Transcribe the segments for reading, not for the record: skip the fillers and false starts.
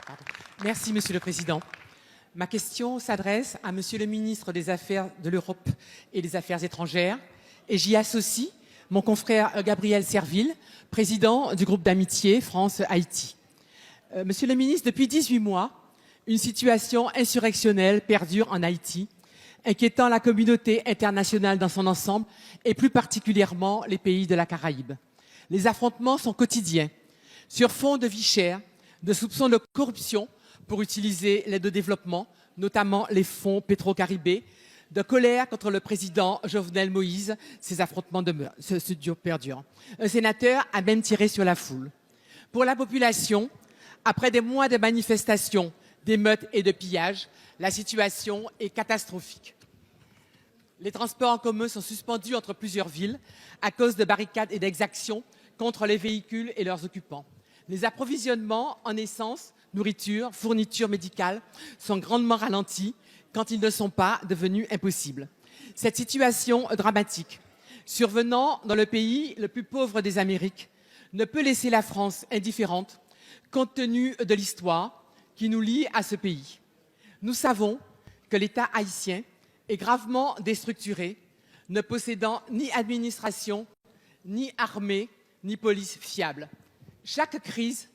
Pardon. Merci, Monsieur le Président. Ma question s'adresse à Monsieur le ministre des Affaires de l'Europe et des Affaires étrangères, et j'y associe mon confrère Gabriel Serville, président du groupe d'amitié France-Haïti. Monsieur le ministre, depuis 18 mois, une situation insurrectionnelle perdure en Haïti, inquiétant la communauté internationale dans son ensemble et plus particulièrement les pays de la Caraïbe. Les affrontements sont quotidiens, sur fond de vie chère, de soupçons de corruption pour utiliser l'aide au développement, notamment les fonds pétro-caribés, de colère contre le président Jovenel Moïse, ces affrontements perdurent. Un sénateur a même tiré sur la foule. Pour la population, après des mois de manifestations, d'émeutes et de pillages, la situation est catastrophique. Les transports en commun sont suspendus entre plusieurs villes à cause de barricades et d'exactions contre les véhicules et leurs occupants. Les approvisionnements en essence, nourriture, fournitures médicales sont grandement ralentis quand ils ne sont pas devenus impossibles. Cette situation dramatique, survenant dans le pays le plus pauvre des Amériques, ne peut laisser la France indifférente compte tenu de l'histoire qui nous lie à ce pays. Nous savons que l'État haïtien est gravement déstructuré, ne possédant ni administration, ni armée, ni police fiable. Chaque crise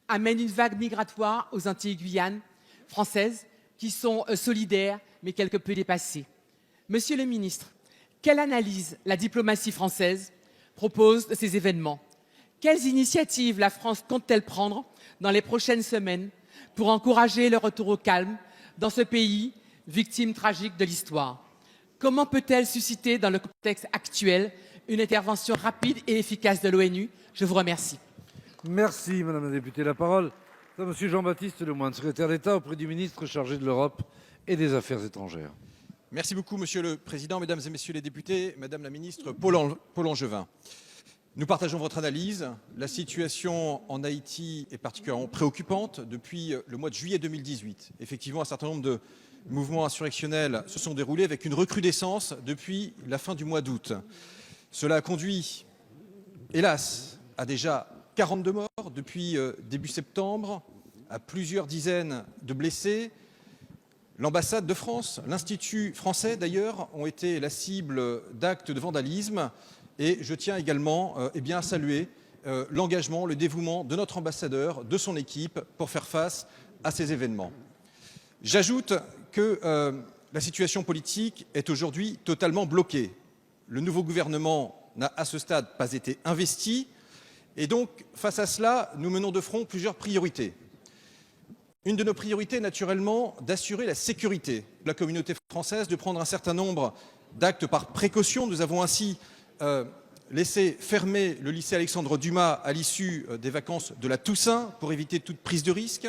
amène une vague migratoire aux Antilles-Guyane françaises qui sont solidaires mais quelque peu dépassées. Monsieur le ministre, quelle analyse la diplomatie française propose de ces événements? Quelles initiatives la France compte-t-elle prendre dans les prochaines semaines pour encourager le retour au calme dans ce pays, victime tragique de l'histoire? Comment peut-elle susciter dans le contexte actuel une intervention rapide et efficace de l'ONU? Je vous remercie. Merci, Madame la députée. La parole est à Monsieur Jean-Baptiste Lemoyne, secrétaire d'État auprès du ministre chargé de l'Europe et des Affaires étrangères. Merci beaucoup, Monsieur le Président, Mesdames et Messieurs les députés, Madame la ministre Paul Angevin. Nous partageons votre analyse. La situation en Haïti est particulièrement préoccupante depuis le mois de juillet 2018. Effectivement, un certain nombre de mouvements insurrectionnels se sont déroulés avec une recrudescence depuis la fin du mois d'août. Cela a conduit, hélas, à déjà 42 morts depuis début septembre, à plusieurs dizaines de blessés. L'ambassade de France, l'Institut français d'ailleurs, ont été la cible d'actes de vandalisme. Et je tiens également à saluer l'engagement, le dévouement de notre ambassadeur, de son équipe, pour faire face à ces événements. J'ajoute que la situation politique est aujourd'hui totalement bloquée. Le nouveau gouvernement n'a à ce stade pas été investi. Et donc, face à cela, nous menons de front plusieurs priorités. Une de nos priorités, naturellement, d'assurer la sécurité de la communauté française, de prendre un certain nombre d'actes par précaution. Nous avons ainsi laissé fermer le lycée Alexandre Dumas à l'issue des vacances de la Toussaint pour éviter toute prise de risque.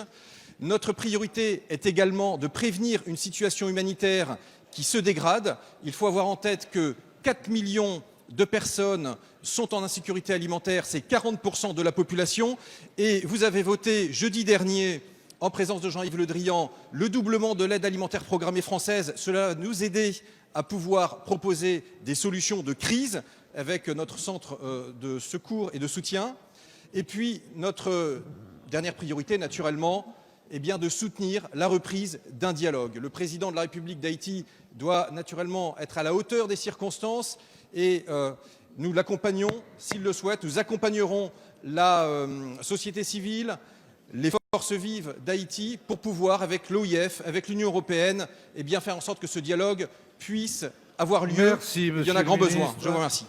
Notre priorité est également de prévenir une situation humanitaire qui se dégrade. Il faut avoir en tête que 4 millions de personnes sont en insécurité alimentaire, c'est 40% de la population. Et vous avez voté jeudi dernier, en présence de Jean-Yves Le Drian, le doublement de l'aide alimentaire programmée française. Cela va nous aider à pouvoir proposer des solutions de crise avec notre centre de secours et de soutien. Et puis, notre dernière priorité, naturellement, est bien de soutenir la reprise d'un dialogue. Le président de la République d'Haïti doit naturellement être à la hauteur des circonstances et nous l'accompagnons, s'il le souhaite. Nous accompagnerons la société civile, les forces vives d'Haïti pour pouvoir, avec l'OIF, avec l'Union européenne, faire en sorte que ce dialogue puisse avoir lieu. Merci, il y en a grand besoin. Je vous remercie.